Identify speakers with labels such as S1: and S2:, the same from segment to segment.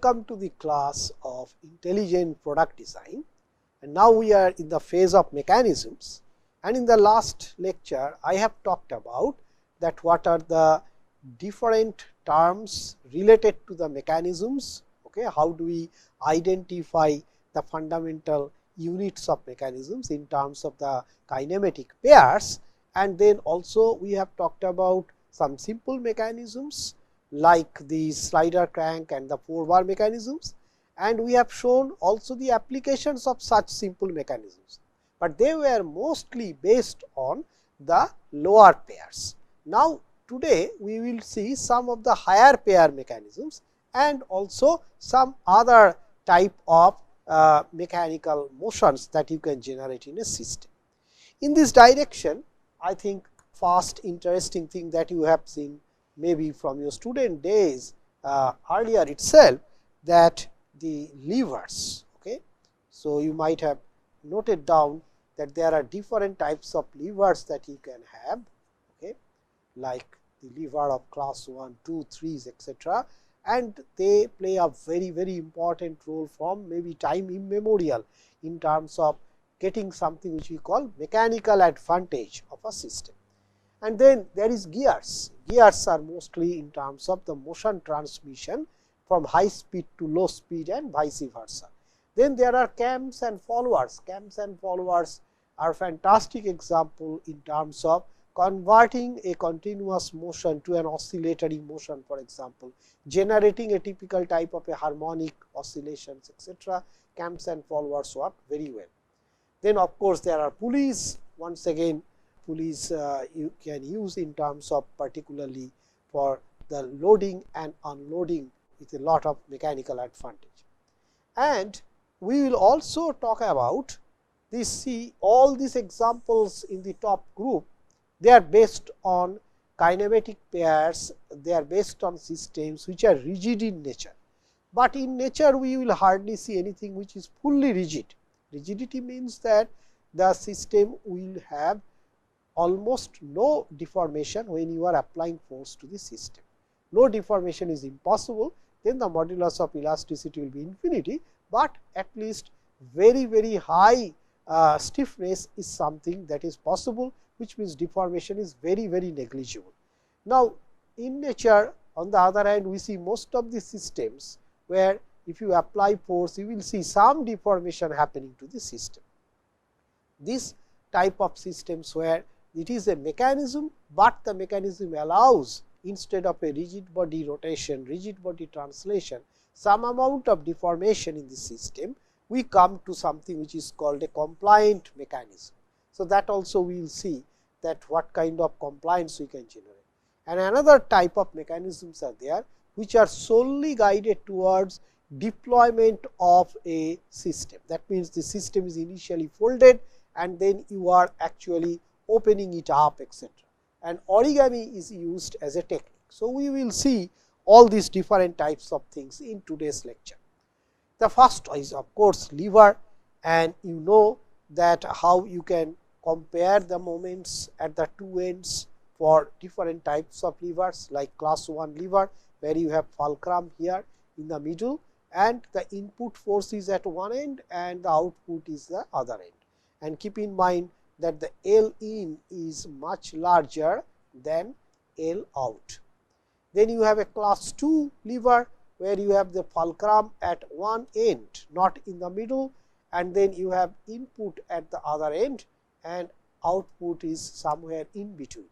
S1: welcome to the class of intelligent product design, and now we are in the phase of mechanisms. And in the last lecture I have talked about that what are the different terms related to the mechanisms, okay, how do we identify the fundamental units of mechanisms in terms of the kinematic pairs, and then also we have talked about some simple mechanisms like the slider crank and the 4-bar mechanisms, and we have shown also the applications of such simple mechanisms, but they were mostly based on the lower pairs. Now, today we will see some of the higher pair mechanisms and also some other type of mechanical motions that you can generate in a system. In this direction, I think first interesting thing that you have seen maybe from your student days earlier itself, that the levers. Okay. So, you might have noted down that there are different types of levers that you can have, okay, like the lever of class 1, 2, 3s, etc., and they play a very important role from maybe time immemorial in terms of getting something which we call mechanical advantage of a system. And then there is gears. Gears are mostly in terms of the motion transmission from high speed to low speed and vice versa. Then there are cams and followers. Cams and followers are fantastic example in terms of converting a continuous motion to an oscillatory motion, for example, generating a typical type of a harmonic oscillations, etc. Cams and followers work very well. Then of course, there are pulleys. Once again, pulleys you can use in terms of particularly for the loading and unloading with a lot of mechanical advantage. And we will also talk about this. See, all these examples in the top group, they are based on kinematic pairs, they are based on systems which are rigid in nature, but in nature we will hardly see anything which is fully rigid. Rigidity means that the system will have almost no deformation when you are applying force to the system. No deformation is impossible, then the modulus of elasticity will be infinity, but at least very high stiffness is something that is possible, which means deformation is very negligible. Now, in nature, on the other hand, we see most of the systems where if you apply force, you will see some deformation happening to the system. This type of systems where it is a mechanism, but the mechanism allows, instead of a rigid body rotation, rigid body translation, some amount of deformation in the system, we come to something which is called a compliant mechanism. So, that also we will see that what kind of compliance we can generate. And another type of mechanisms are there which are solely guided towards deployment of a system. That means, the system is initially folded and then you are actually opening it up, etc. And origami is used as a technique. So, we will see all these different types of things in today's lecture. The first is of course lever, and you know that how you can compare the moments at the two ends for different types of levers, like class 1 lever where you have fulcrum here in the middle and the input force is at one end and the output is the other end. And keep in mind that the L in is much larger than L out. Then you have a class 2 lever where you have the fulcrum at one end, not in the middle, and then you have input at the other end and output is somewhere in between.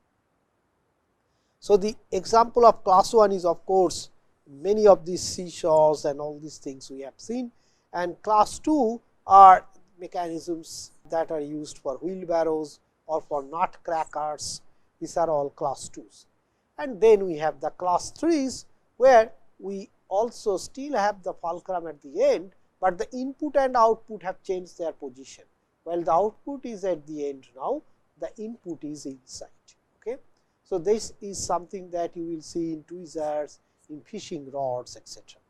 S1: So, the example of class 1 is of course many of these seesaws and all these things we have seen, and class 2 are mechanisms that are used for wheelbarrows or for nut crackers. These are all class 2s. And then we have the class 3s where we also still have the fulcrum at the end, but the input and output have changed their position. While the output is at the end now, the input is inside. Okay. So, this is something that you will see in tweezers, in fishing rods, etc.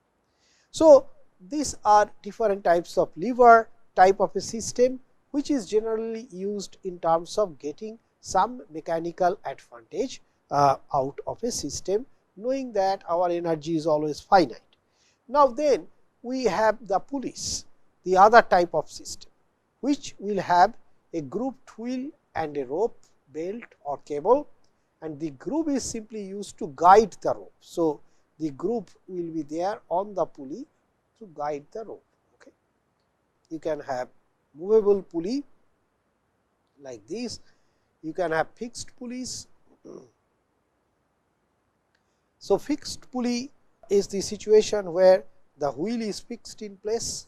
S1: So, these are different types of lever type of a system which is generally used in terms of getting some mechanical advantage out of a system, knowing that our energy is always finite. Now, then we have the police, the other type of system, which will have a grouped wheel and a rope, belt or cable, and the groove is simply used to guide the rope. So, the groove will be there on the pulley to guide the rope. Okay. You can have movable pulley like this, you can have fixed pulleys. So, fixed pulley is the situation where the wheel is fixed in place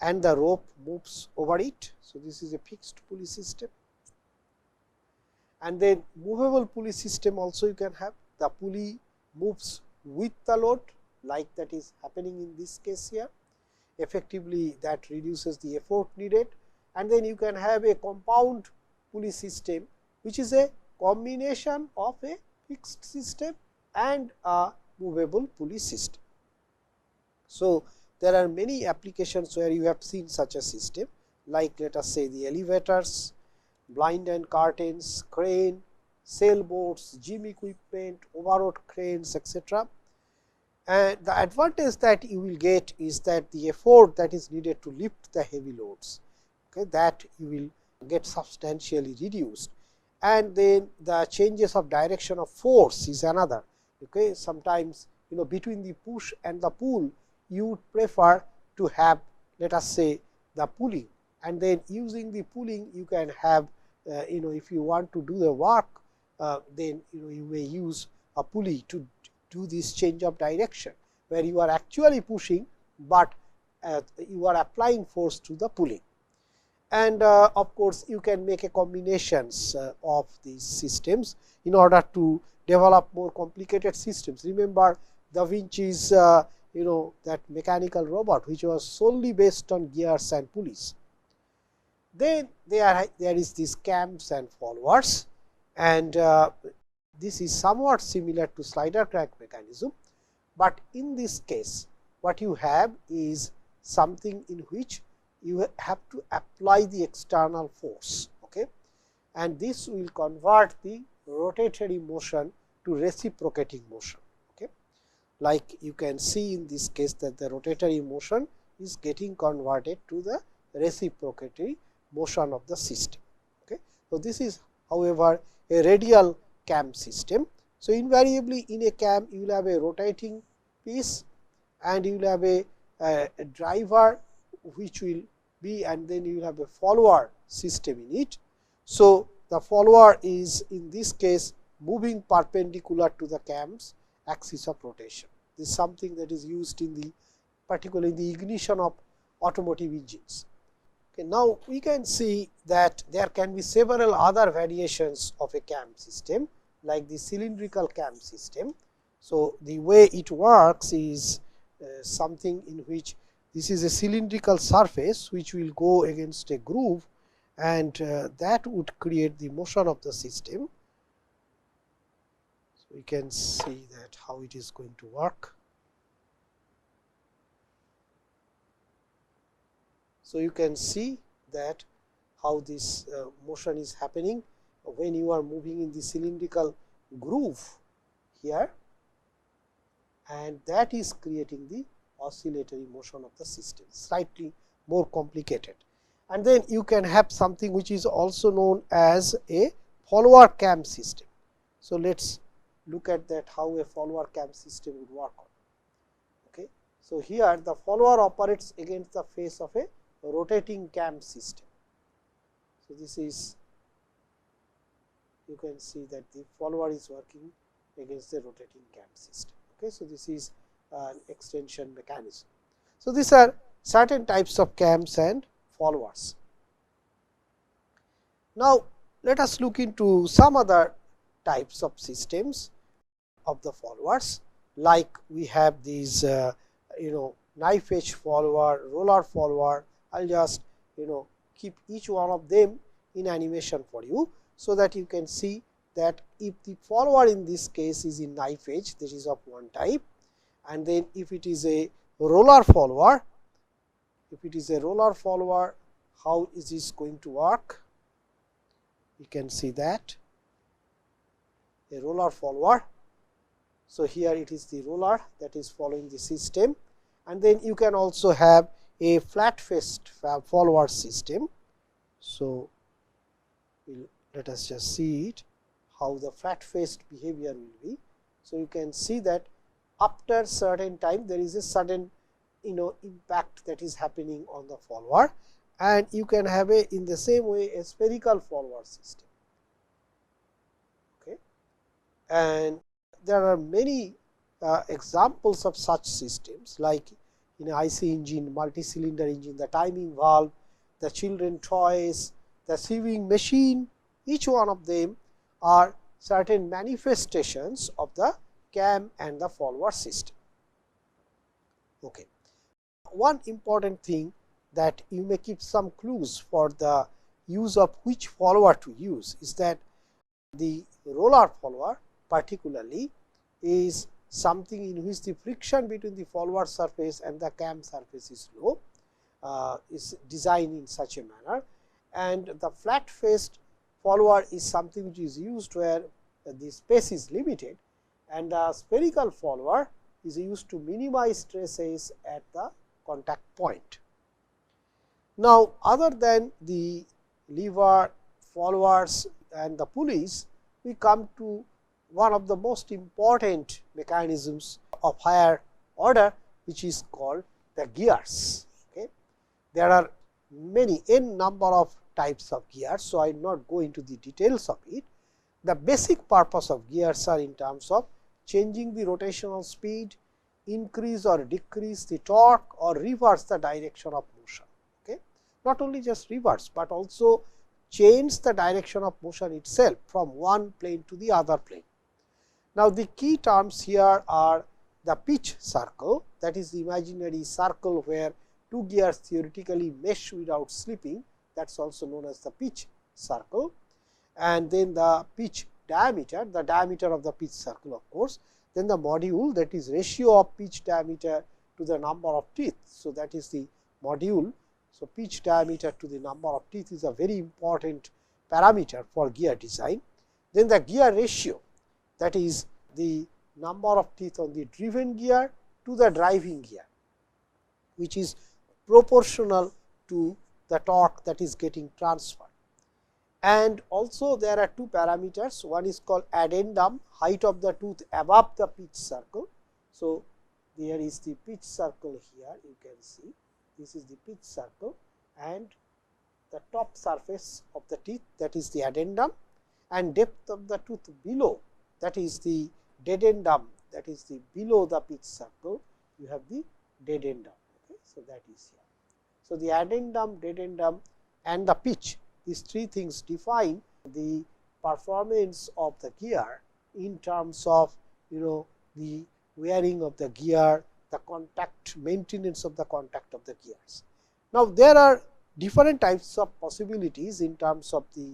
S1: and the rope moves over it. So, this is a fixed pulley system. And then movable pulley system also you can have, the pulley moves with the load, like that is happening in this case here. Effectively that reduces the effort needed. And then you can have a compound pulley system, which is a combination of a fixed system and a movable pulley system. So, there are many applications where you have seen such a system, like let us say the elevators, blind and curtains, crane, sailboats, gym equipment, overhead cranes, etc. And the advantage that you will get is that the effort that is needed to lift the heavy loads, okay, that you will get substantially reduced. And then the changes of direction of force is another. Okay. Sometimes between the push and the pull, you would prefer to have, let us say, the pulling, and then using the pulling you can have if you want to do the work, then you may use a pulley to do this change of direction, where you are actually pushing, but you are applying force to the pulling. And of course, you can make a combinations of these systems in order to develop more complicated systems. Remember Da Vinci's that mechanical robot, which was solely based on gears and pulleys. Then there is this cams and followers, and this is somewhat similar to slider crank mechanism, but in this case what you have is something in which you have to apply the external force, okay, and this will convert the rotatory motion to reciprocating motion. Okay. Like you can see in this case that the rotatory motion is getting converted to the reciprocatory motion of the system. Okay. So, this is however a radial cam system. So, invariably in a cam you will have a rotating piece and you will have a driver which will be, and then you will have a follower system in it. So, the follower is in this case moving perpendicular to the cam's axis of rotation. This is something that is used in the particularly in the ignition of automotive engines. Okay, now, we can see that there can be several other variations of a cam system, like the cylindrical cam system. So, the way it works is something in which this is a cylindrical surface which will go against a groove, and that would create the motion of the system. So, we can see that how it is going to work. So, you can see that how this motion is happening when you are moving in the cylindrical groove here, and that is creating the oscillatory motion of the system, slightly more complicated. And then you can have something which is also known as a follower cam system. So, let us look at that how a follower cam system would work on. Okay. So, here the follower operates against the face of a rotating cam system. So, this is, you can see that the follower is working against the rotating cam system. Okay. So, this is an extension mechanism. So, these are certain types of cams and followers. Now, let us look into some other types of systems of the followers, like we have these knife edge follower, roller follower. I will just keep each one of them in animation for you, so that you can see that if the follower in this case is in knife edge, this is of one type, and then if it is a roller follower, how is this going to work? You can see that a roller follower. So, here it is the roller that is following the system, and then you can also have a flat faced follower system. So, let us just see it how the flat faced behavior will be. So, you can see that after certain time there is a sudden impact that is happening on the follower, and you can have a in the same way a spherical follower system. Okay. And there are many examples of such systems like in IC engine, multi-cylinder engine, the timing valve, the children toys, the sewing machine. Each one of them are certain manifestations of the cam and the follower system. Okay. One important thing that you may keep some clues for the use of which follower to use is that the roller follower particularly is something in which the friction between the follower surface and the cam surface is low, is designed in such a manner, and the flat faced follower is something which is used where the space is limited, and the spherical follower is used to minimize stresses at the contact point. Now, other than the lever, followers and the pulleys, we come to one of the most important mechanisms of higher order, which is called the gears. Okay. There are many n number of types of gears. So, I will not go into the details of it. The basic purpose of gears are in terms of changing the rotational speed, increase or decrease the torque or reverse the direction of motion. Okay. Not only just reverse, but also change the direction of motion itself from one plane to the other plane. Now, the key terms here are the pitch circle, that is the imaginary circle where two gears theoretically mesh without slipping, that is also known as the pitch circle, and then the pitch diameter, the diameter of the pitch circle of course, then the module, that is ratio of pitch diameter to the number of teeth. So, that is the module. So, pitch diameter to the number of teeth is a very important parameter for gear design. Then the gear ratio, that is the number of teeth on the driven gear to the driving gear, which is proportional to the torque that is getting transferred. And also there are two parameters, one is called addendum, height of the tooth above the pitch circle. So, there is the pitch circle here, you can see this is the pitch circle, and the top surface of the teeth, that is the addendum, and depth of the tooth below, that is the dedendum, that is the below the pitch circle, you have the dedendum. Okay. So, that is here. So, the addendum, dedendum and the pitch, these three things define the performance of the gear in terms of the wearing of the gear, the contact, maintenance of the contact of the gears. Now, there are different types of possibilities in terms of the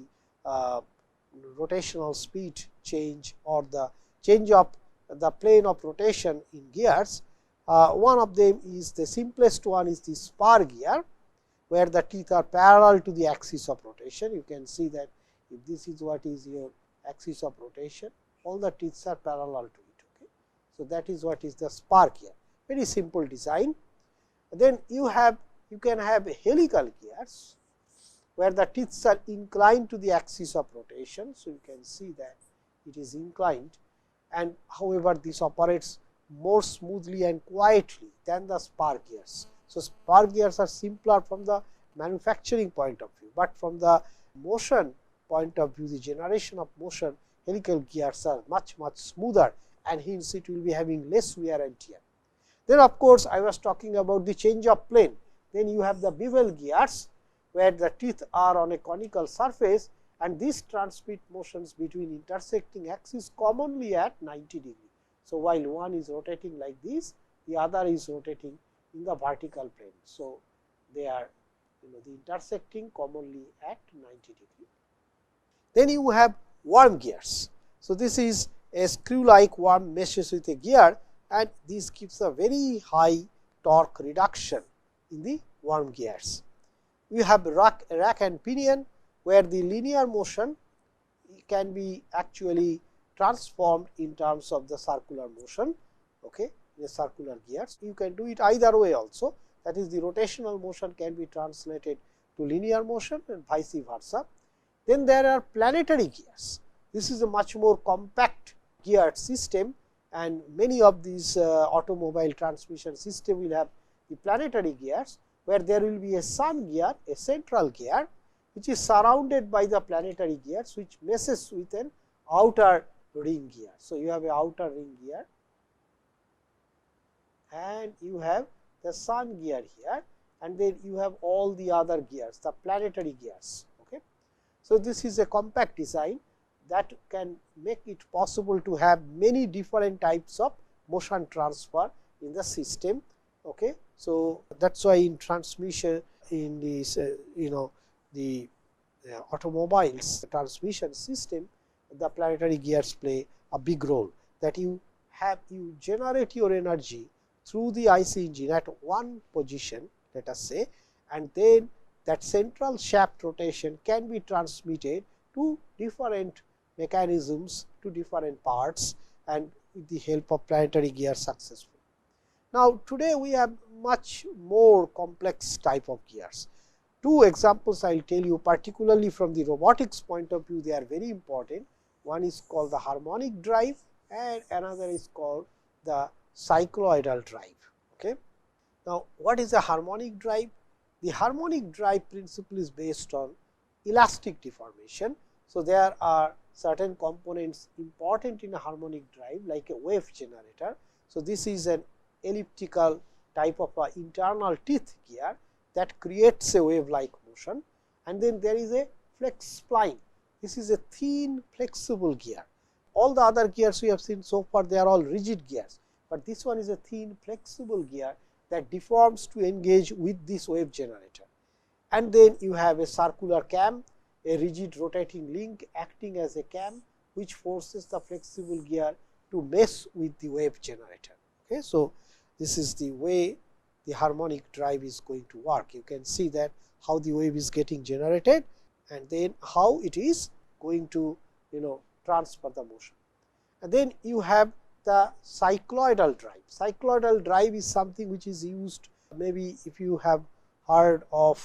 S1: rotational speed change or the change of the plane of rotation in gears. One of them is the simplest one is the spur gear, where the teeth are parallel to the axis of rotation. You can see that if this is what is your axis of rotation, all the teeth are parallel to it. Okay. So, that is what is the spur gear, very simple design. Then you can have helical gears, where the teeth are inclined to the axis of rotation. So, you can see that it is inclined, and however, this operates more smoothly and quietly than the spur gears. So, spur gears are simpler from the manufacturing point of view, but from the motion point of view, the generation of motion, helical gears are much smoother, and hence it will be having less wear and tear. Then of course, I was talking about the change of plane. Then you have the bevel gears, where the teeth are on a conical surface, and these transmit motions between intersecting axes commonly at 90 degree. So, while one is rotating like this, the other is rotating in the vertical plane. So, they are the intersecting commonly at 90 degree. Then you have worm gears. So, this is a screw like worm meshes with a gear, and this gives a very high torque reduction in the worm gears. We have rack and pinion, where the linear motion can be actually transformed in terms of the circular motion. Okay. in a circular gears. You can do it either way also, that is the rotational motion can be translated to linear motion and vice versa. Then there are planetary gears. This is a much more compact geared system, and many of these automobile transmission system will have the planetary gears, where there will be a sun gear, a central gear, which is surrounded by the planetary gears, which meshes with an outer ring gear. So, you have a outer ring gear and you have the sun gear here, and then you have all the other gears, the planetary gears. Okay. So, this is a compact design that can make it possible to have many different types of motion transfer in the system. Okay. So, that is why in transmission in this the automobiles transmission system, the planetary gears play a big role, that you generate your energy through the IC engine at one position, let us say, and then that central shaft rotation can be transmitted to different mechanisms, to different parts, and with the help of planetary gear successful. Now, today we have much more complex type of gears. Two examples I will tell you, particularly from the robotics point of view, they are very important. One is called the harmonic drive and another is called the cycloidal drive. Okay. Now, what is a harmonic drive? The harmonic drive principle is based on elastic deformation. So, there are certain components important in a harmonic drive, like a wave generator. So, this is an elliptical type of a internal teeth gear that creates a wave like motion, and then there is a flex spline. This is a thin flexible gear. All the other gears we have seen so far, they are all rigid gears, but this one is a thin flexible gear that deforms to engage with this wave generator. And then you have a circular cam, a rigid rotating link acting as a cam, which forces the flexible gear to mesh with the wave generator. Okay. So, this is the way the harmonic drive is going to work. You can see that how the wave is getting generated and then how it is going to transfer the motion. And then you have the cycloidal drive. Cycloidal drive is something which is used, maybe if you have heard of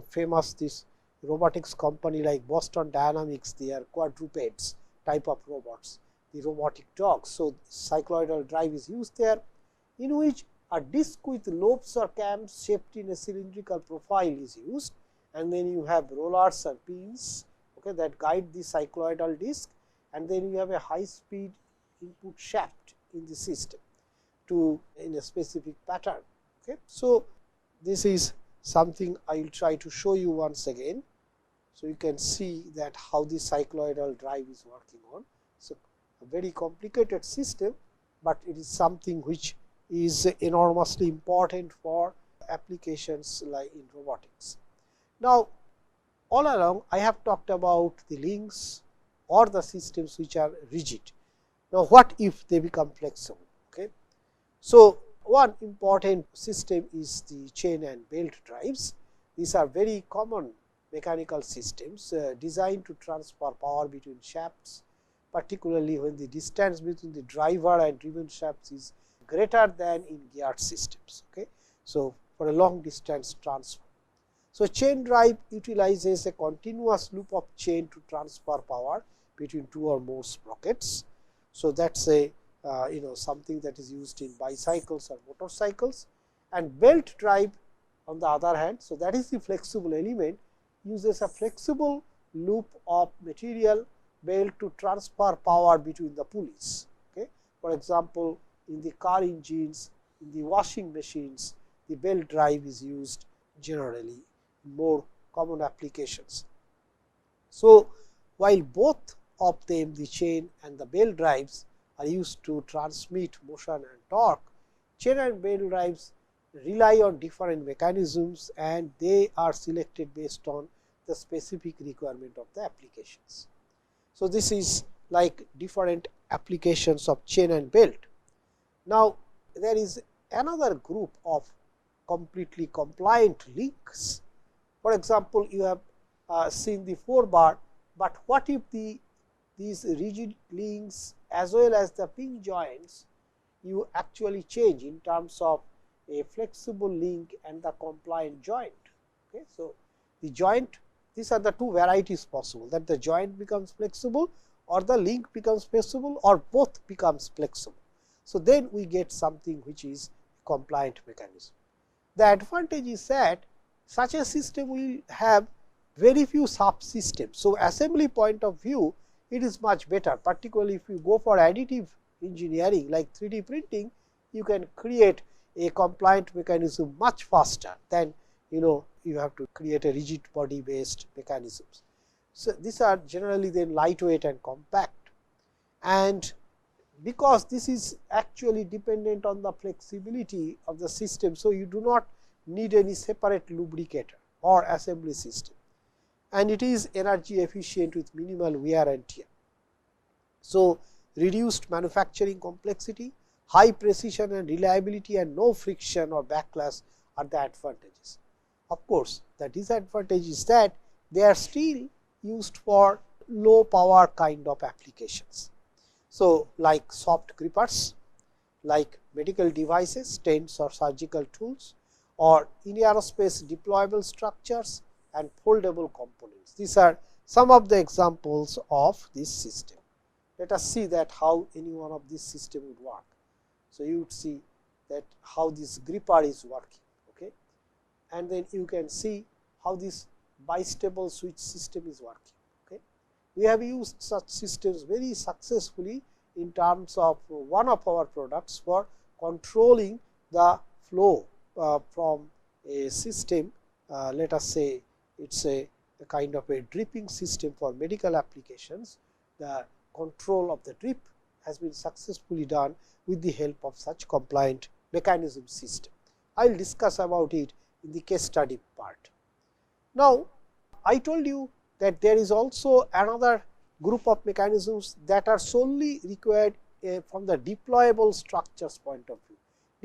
S1: famous this robotics company like Boston Dynamics, they are quadrupeds type of robots, the robotic dogs. So, cycloidal drive is used there, in which a disc with lobes or cams shaped in a cylindrical profile is used, and then you have rollers or pins, okay, that guide the cycloidal disc, and then you have a high speed input shaft in the system in a specific pattern. Okay. So, this is something I will try to show you once again. So, you can see that how the cycloidal drive is working on. So, a very complicated system, but it is something which is enormously important for applications like in robotics. Now, all along I have talked about the links or the systems which are rigid. Now, what if they become flexible? Okay. So, one important system is the chain and belt drives. These are very common mechanical systems designed to transfer power between shafts, particularly when the distance between the driver and driven shafts is greater than in geared systems. Okay. So, for a long distance transfer. So, chain drive utilizes a continuous loop of chain to transfer power between two or more sprockets. So, that is a something that is used in bicycles or motorcycles, and belt drive on the other hand. So, that is the flexible element, uses a flexible loop of material belt to transfer power between the pulleys. Okay. For example, in the car engines, in the washing machines, the belt drive is used generally in more common applications. So, while both of them, the chain and the belt drives, are used to transmit motion and torque, chain and belt drives rely on different mechanisms and they are selected based on the specific requirement of the applications. So, this is like different applications of chain and belt. Now, there is another group of completely compliant links. For example, you have seen the 4 bar, but what if these rigid links as well as the pin joints you actually change in terms of a flexible link and the compliant joint. Okay. So, the joint, these are the two varieties possible, that the joint becomes flexible or the link becomes flexible or both becomes flexible. So, then we get something which is compliant mechanism. The advantage is that such a system will have very few subsystems. So, assembly point of view, it is much better, particularly if you go for additive engineering like 3D printing, you can create a compliant mechanism much faster than you have to create a rigid body based mechanisms. So, these are generally then lightweight and compact, and because this is actually dependent on the flexibility of the system. So, you do not need any separate lubricator or assembly system, and it is energy efficient with minimal wear and tear. So, reduced manufacturing complexity, high precision and reliability, and no friction or backlash are the advantages. Of course, the disadvantage is that they are still used for low power kind of applications. So, like soft grippers, like medical devices, stents or surgical tools, or in aerospace deployable structures and foldable components. These are some of the examples of this system. Let us see that how any one of this system would work. So, you would see that how this gripper is working, okay, and then you can see how this bistable switch system is working. Okay. We have used such systems very successfully in terms of one of our products for controlling the flow from a system. Let us say it is a kind of a dripping system for medical applications. The control of the drip has been successfully done with the help of such compliant mechanism system. I will discuss about it in the case study part. Now, I told you that there is also another group of mechanisms that are solely required from the deployable structures point of view.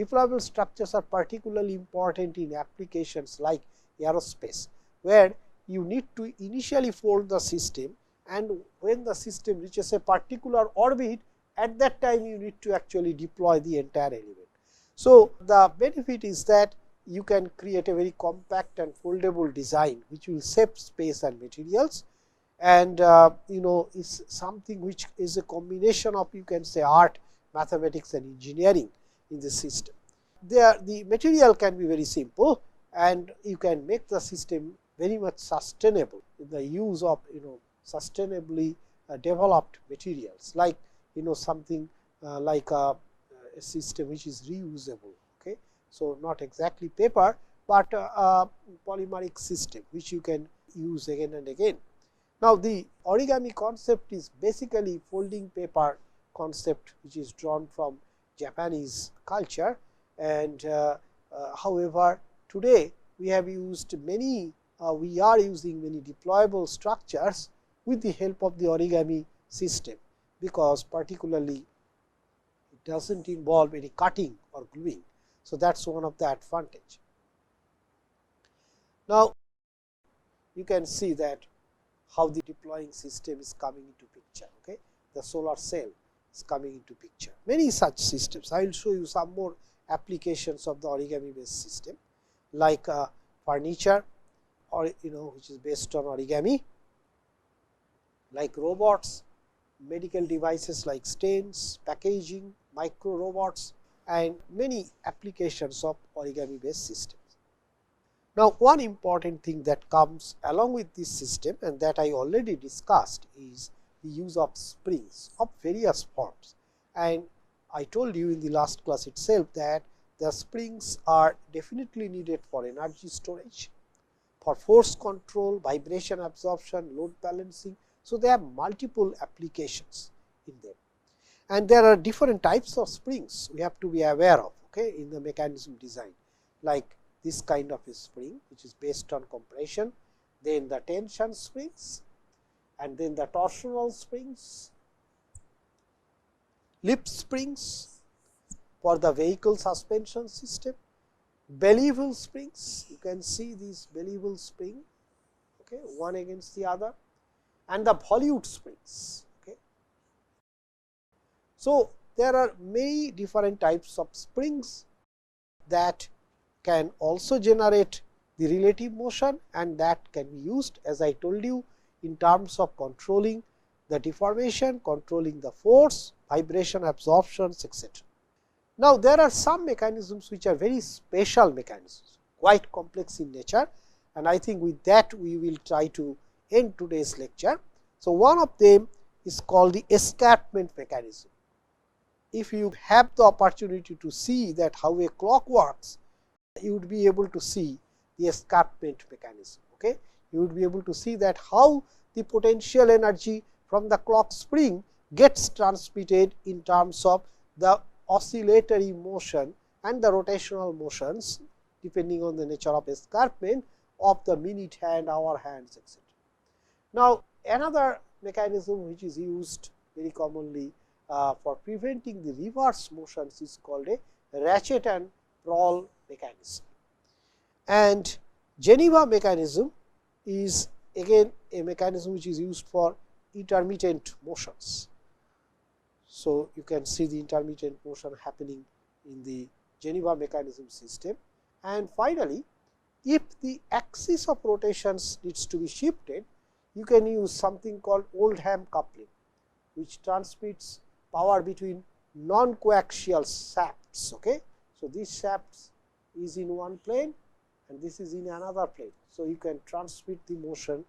S1: Deployable structures are particularly important in applications like aerospace, where you need to initially fold the system, and when the system reaches a particular orbit, at that time you need to actually deploy the entire element. So, the benefit is that you can create a very compact and foldable design which will save space and materials, and is something which is a combination of, you can say, art, mathematics and engineering in the system. There the material can be very simple, and you can make the system very much sustainable in the use of sustainably developed materials, like something like a system which is reusable. Okay. So, not exactly paper, but a polymeric system which you can use again and again. Now, the origami concept is basically folding paper concept which is drawn from Japanese culture, and however, today we have used many we are using many deployable structures with the help of the origami system, because particularly it does not involve any cutting or gluing. So, that is one of the advantage. Now, you can see that how the deploying system is coming into picture. Okay. The solar cell is coming into picture. Many such systems. I will show you some more applications of the origami based system, like furniture, or which is based on origami, like robots, medical devices like stents, packaging, micro robots, and many applications of origami based systems. Now, one important thing that comes along with this system, and that I already discussed, is the use of springs of various forms. And I told you in the last class itself that the springs are definitely needed for energy storage, for force control, vibration absorption, load balancing. So, there are multiple applications in them, and there are different types of springs we have to be aware of, okay, in the mechanism design, like this kind of a spring which is based on compression, then the tension springs, and then the torsional springs, lip springs for the vehicle suspension system, bellyful springs. You can see these bellyful spring, okay, one against the other, and the volute springs. Okay. So, there are many different types of springs that can also generate the relative motion, and that can be used, as I told you, in terms of controlling the deformation, controlling the force, vibration, absorptions, etc. Now, there are some mechanisms which are very special mechanisms, quite complex in nature, and I think with that we will try to end today's lecture. So, one of them is called the escapement mechanism. If you have the opportunity to see that how a clock works, you would be able to see the escapement mechanism. Okay? You would be able to see that how the potential energy from the clock spring gets transmitted in terms of the oscillatory motion and the rotational motions depending on the nature of escarpment of the minute hand, hour hands, etc. Now, another mechanism which is used very commonly for preventing the reverse motions is called a ratchet and roll mechanism. And Geneva mechanism is again a mechanism which is used for intermittent motions. So, you can see the intermittent motion happening in the Geneva mechanism system. And finally, if the axis of rotations needs to be shifted, you can use something called Oldham coupling, which transmits power between non-coaxial shafts. Okay? So, this shaft is in one plane and this is in another plane. So, you can transmit the motion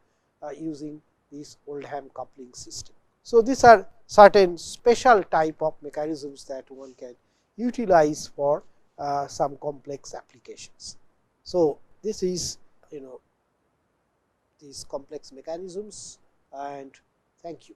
S1: using this Oldham coupling system. So, these are certain special type of mechanisms that one can utilize for some complex applications. So, this is these complex mechanisms, and thank you.